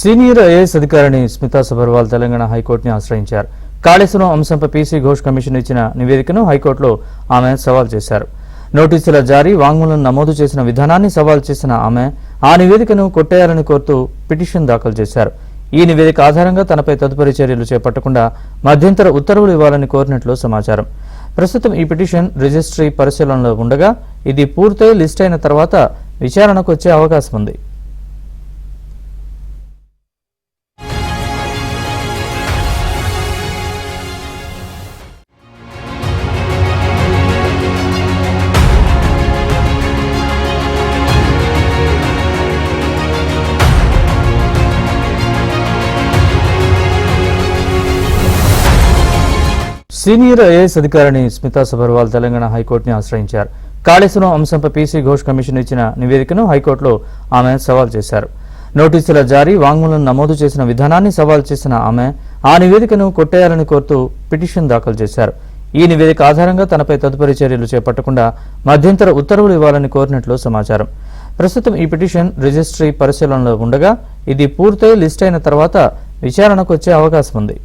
Senior IAS అధికారిని స్మితా సబర్వాల్ తెలంగాణ హైకోర్టుని ఆశ్రయించారు. కాళేశ్వరం అంశంపై పీసీ ఘోష్ కమిషన్ ఇచ్చిన నివేదికను హైకోర్టులో ఆమె సవాల్ చేశారు. నోటీసుల జారీ, వాంగ్మూలం నమోదు చేసిన విధానాన్ని సవాల్ చేసిన ఆమె ఆ నివేదికను కొట్టేయాలని కోరుతూ పిటిషన్ దాఖలు చేశారు. ఈ నివేదిక ఆధారంగా తనపై తదుపరి చర్యలు చేపట్టకుండా మధ్యంతర ఉత్తర్వులు ఇవ్వాలని కోరినట్లు సమాచారం. ప్రస్తుతం ఈ పిటిషన్ రిజిస్ట్రీ పరిశీలనలో ఉండగా ఇది పూర్తయి లిస్ట్ అయిన తర్వాత విచారణకు వచ్చే అవకాశం ఉంది. సీనియర్ ఐఏఎస్ అధికారిని స్మితా సబర్వాల్ తెలంగాణ హైకోర్టుని ఆశ్రయించారు. కాళేశ్వరం అంశంపై పీసీ ఘోష్ కమిషన్ ఇచ్చిన నివేదికను హైకోర్టులో ఆమె సవాల్ చేశారు. నోటీసుల జారీ, వాంగ్మూలం నమోదు చేసిన విధానాన్ని సవాల్ చేసిన ఆమె ఆ నివేదికను కొట్టేయాలని కోరుతూ పిటిషన్ దాఖలు చేశారు. ఈ నివేదిక ఆధారంగా తనపై తదుపరి చర్యలు చేపట్టకుండా మధ్యంతర ఉత్తర్వులు ఇవ్వాలని కోరినట్లు సమాచారం. ప్రస్తుతం ఈ పిటిషన్ రిజిస్ట్రీ పరిశీలనలో ఉండగా ఇది పూర్తయి లిస్ట్ అయిన తర్వాత విచారణకు వచ్చే అవకాశం ఉంది.